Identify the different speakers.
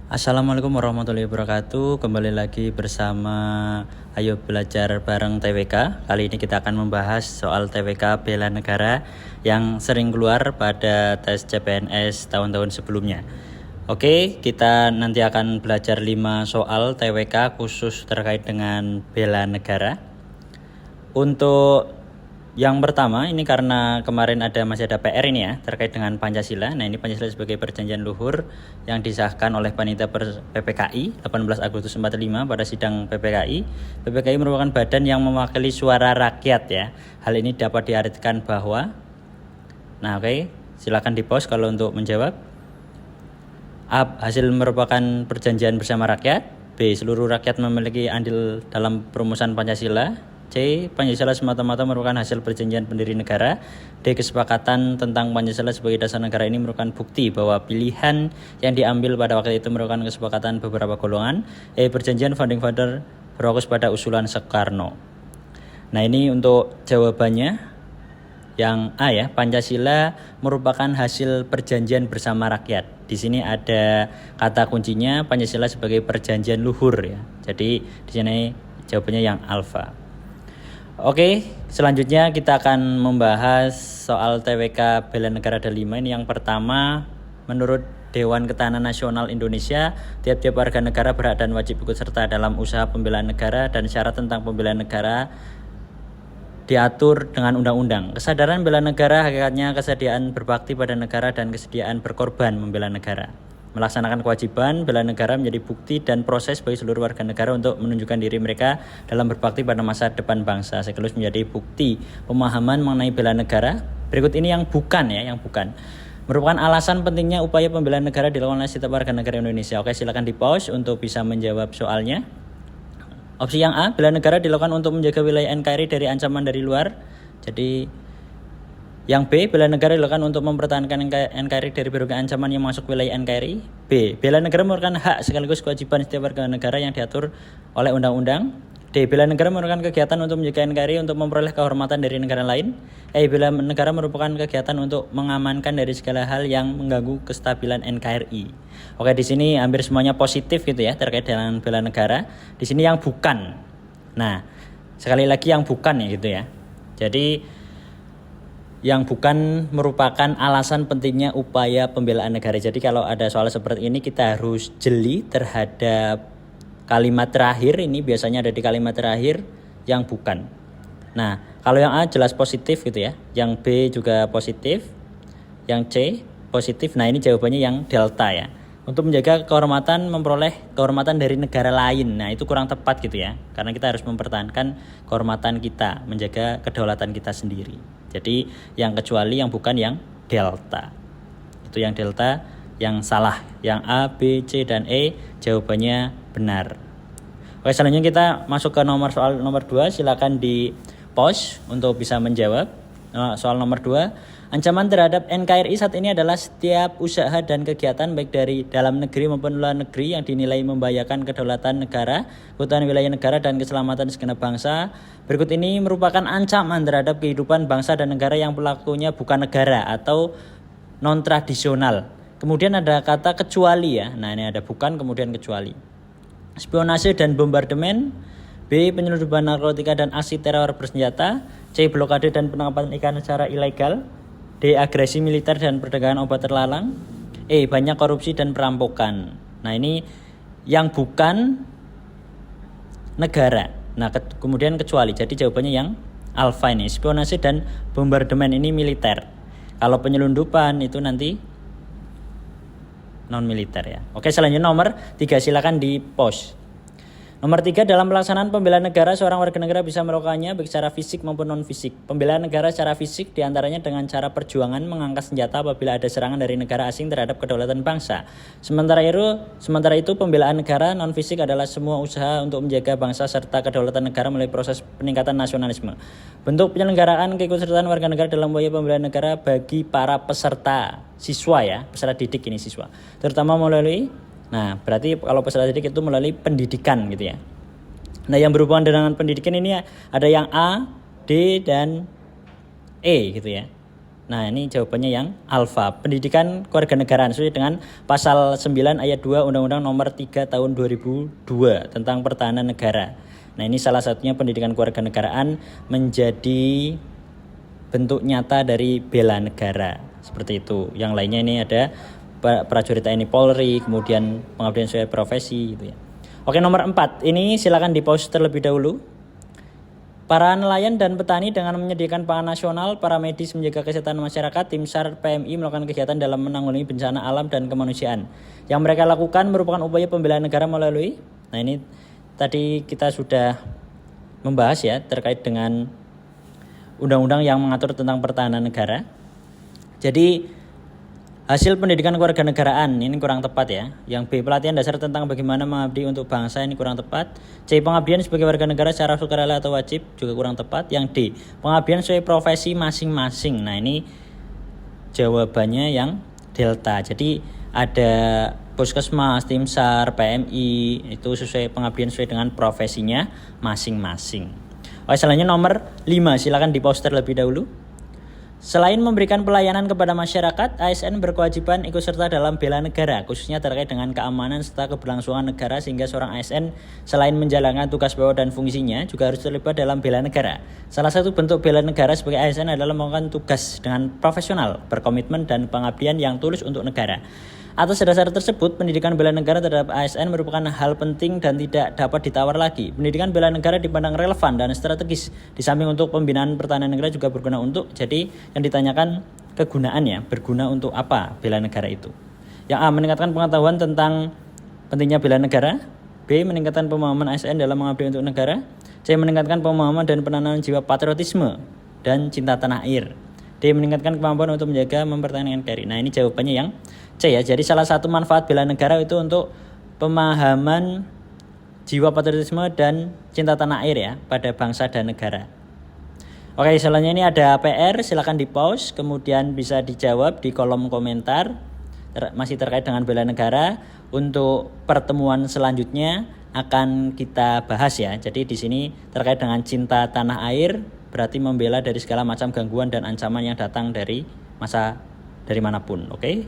Speaker 1: Assalamualaikum warahmatullahi wabarakatuh. Kembali lagi bersama Ayo Belajar Bareng TWK. Kali ini kita akan membahas soal TWK bela negara yang sering keluar pada tes CPNS tahun-tahun sebelumnya. Oke, kita nanti akan belajar 5 soal TWK khusus terkait dengan bela negara. Untuk yang pertama, ini karena kemarin masih ada PR ini ya, terkait dengan Pancasila. Nah, ini Pancasila sebagai perjanjian luhur yang disahkan oleh Panitia PPKI 18 Agustus 45 pada sidang PPKI. PPKI merupakan badan yang mewakili suara rakyat ya. Hal ini dapat diartikan bahwa, nah oke, silakan di-pause kalau untuk menjawab. A. Hasil merupakan perjanjian bersama rakyat. B. Seluruh rakyat memiliki andil dalam perumusan Pancasila. C. Pancasila semata-mata merupakan hasil perjanjian pendiri negara. D. Kesepakatan tentang Pancasila sebagai dasar negara ini merupakan bukti bahwa pilihan yang diambil pada waktu itu merupakan kesepakatan beberapa golongan. E. Perjanjian founding father berfokus pada usulan Soekarno. Nah, ini untuk jawabannya. Yang A ya, Pancasila merupakan hasil perjanjian bersama rakyat. Di sini ada kata kuncinya Pancasila sebagai perjanjian luhur ya. Jadi di sini jawabannya yang alfa. Oke, selanjutnya kita akan membahas soal TWK bela negara ada 5. Ini yang pertama, menurut Dewan Ketahanan Nasional Indonesia, tiap-tiap warga negara berhak dan wajib ikut serta dalam usaha pembelaan negara dan syarat tentang pembelaan negara diatur dengan undang-undang. Kesadaran bela negara hakikatnya kesediaan berbakti pada negara dan kesediaan berkorban membela negara. Melaksanakan kewajiban bela negara menjadi bukti dan proses bagi seluruh warga negara untuk menunjukkan diri mereka dalam berbakti pada masa depan bangsa. Sekaligus menjadi bukti pemahaman mengenai bela negara. Berikut ini yang bukan ya, yang bukan. Merupakan alasan pentingnya upaya pembelaan negara dilakukan oleh setiap warga negara Indonesia. Oke, silakan di-pause untuk bisa menjawab soalnya. Opsi yang A, bela negara dilakukan untuk menjaga wilayah NKRI dari ancaman dari luar. Jadi yang B, bela negara dilakukan untuk mempertahankan NKRI dari berbagai ancaman yang masuk wilayah NKRI. B, bela negara merupakan hak sekaligus kewajiban setiap warga negara yang diatur oleh undang-undang. D, bela negara merupakan kegiatan untuk menjaga NKRI untuk memperoleh kehormatan dari negara lain. E, bela negara merupakan kegiatan untuk mengamankan dari segala hal yang mengganggu kestabilan NKRI. Oke, di sini hampir semuanya positif gitu ya terkait dengan bela negara. Di sini yang bukan. Nah, sekali lagi yang bukan ya gitu ya. Jadi yang bukan merupakan alasan pentingnya upaya pembelaan negara. Jadi kalau ada soal seperti ini kita harus jeli terhadap kalimat terakhir. Ini biasanya ada di kalimat terakhir yang bukan. Nah, kalau yang A jelas positif gitu ya. Yang B juga positif. Yang C positif. Nah, ini jawabannya yang delta ya. Untuk menjaga kehormatan, memperoleh kehormatan dari negara lain. Nah, itu kurang tepat gitu ya. Karena kita harus mempertahankan kehormatan kita, menjaga kedaulatan kita sendiri. Jadi yang kecuali, yang bukan, yang delta. Itu yang delta yang salah. Yang A, B, C, dan E jawabannya benar. Oke, selanjutnya kita masuk ke soal nomor 2. Silakan di pause untuk bisa menjawab. Soal nomor 2. Ancaman terhadap NKRI saat ini adalah setiap usaha dan kegiatan baik dari dalam negeri maupun luar negeri yang dinilai membahayakan kedaulatan negara, keutuhan wilayah negara, dan keselamatan segenap bangsa. Berikut ini merupakan ancaman terhadap kehidupan bangsa dan negara yang pelakunya bukan negara atau non-tradisional. Kemudian ada kata kecuali ya. Nah, ini ada bukan kemudian kecuali. Spionase dan bombardemen. B. Penyelundupan narkotika dan aksi teror bersenjata. C. Blokade dan penangkapan ikan secara ilegal. D. Agresi militer dan perdagangan obat terlarang. E. Banyak korupsi dan perampokan. Nah, ini yang bukan negara. Nah, kemudian kecuali. Jadi jawabannya yang alfa ini. Spionase dan bombardemen ini militer. Kalau penyelundupan itu nanti non militer ya. Oke, selanjutnya nomor 3, silakan di pause. Nomor 3, dalam pelaksanaan pembelaan negara, seorang warga negara bisa melakukannya baik secara fisik maupun non-fisik. Pembelaan negara secara fisik diantaranya dengan cara perjuangan mengangkat senjata apabila ada serangan dari negara asing terhadap kedaulatan bangsa. Sementara itu pembelaan negara non-fisik adalah semua usaha untuk menjaga bangsa serta kedaulatan negara melalui proses peningkatan nasionalisme. Bentuk penyelenggaraan keikutsertaan warga negara dalam upaya pembelaan negara bagi para peserta siswa ya, peserta didik ini siswa. Terutama melalui berarti kalau peserta didik itu melalui pendidikan gitu ya. Nah, yang berhubungan dengan pendidikan ini ada yang A, D, dan E gitu ya. Nah, ini jawabannya yang alfa. Pendidikan kewarganegaraan sesuai dengan pasal 9 ayat 2 Undang-Undang Nomor 3 Tahun 2002 tentang Pertahanan Negara. Nah, ini salah satunya pendidikan kewarganegaraan menjadi bentuk nyata dari bela negara. Seperti itu. Yang lainnya ini ada prajurit TNI Polri, kemudian pengabdian sesuai profesi gitu ya. Oke, nomor 4. Ini silakan di-pause terlebih dahulu. Para nelayan dan petani dengan menyediakan pangan nasional, para medis menjaga kesehatan masyarakat, tim SAR PMI melakukan kegiatan dalam menanggulangi bencana alam dan kemanusiaan. Yang mereka lakukan merupakan upaya pembelaan negara melalui, nah ini tadi kita sudah membahas ya terkait dengan undang-undang yang mengatur tentang pertahanan negara. Jadi hasil pendidikan kewarganegaraan ini kurang tepat ya. Yang B, pelatihan dasar tentang bagaimana mengabdi untuk bangsa ini kurang tepat. C, pengabdian sebagai warga negara secara sukarela atau wajib juga kurang tepat. Yang D, pengabdian sesuai profesi masing-masing. Nah, ini jawabannya yang delta. Jadi ada puskesmas, tim SAR, PMI itu sesuai pengabdian sesuai dengan profesinya masing-masing. Oke, selanjutnya nomor 5, silakan di-pause terlebih dahulu. Selain memberikan pelayanan kepada masyarakat, ASN berkewajiban ikut serta dalam bela negara, khususnya terkait dengan keamanan serta keberlangsungan negara, sehingga seorang ASN selain menjalankan tugas pokok dan fungsinya juga harus terlibat dalam bela negara. Salah satu bentuk bela negara sebagai ASN adalah melakukan tugas dengan profesional, berkomitmen dan pengabdian yang tulus untuk negara. Atas dasar tersebut, pendidikan bela negara terhadap ASN merupakan hal penting dan tidak dapat ditawar lagi. Pendidikan bela negara dipandang relevan dan strategis. Di samping untuk pembinaan pertahanan negara juga berguna untuk, jadi yang ditanyakan kegunaannya, berguna untuk apa bela negara itu. Yang A, meningkatkan pengetahuan tentang pentingnya bela negara. B, meningkatkan pemahaman ASN dalam mengabdi untuk negara. C, meningkatkan pemahaman dan penanaman jiwa patriotisme dan cinta tanah air. D, meningkatkan kemampuan untuk menjaga mempertahankan NKRI. Nah, ini jawabannya yang C ya. Jadi salah satu manfaat bela negara itu untuk pemahaman jiwa patriotisme dan cinta tanah air ya pada bangsa dan negara. Oke, selanjutnya ini ada PR, silakan di-pause kemudian bisa dijawab di kolom komentar. Masih terkait dengan bela negara. Untuk pertemuan selanjutnya akan kita bahas ya. Jadi di sini terkait dengan cinta tanah air berarti membela dari segala macam gangguan dan ancaman yang datang dari manapun, oke?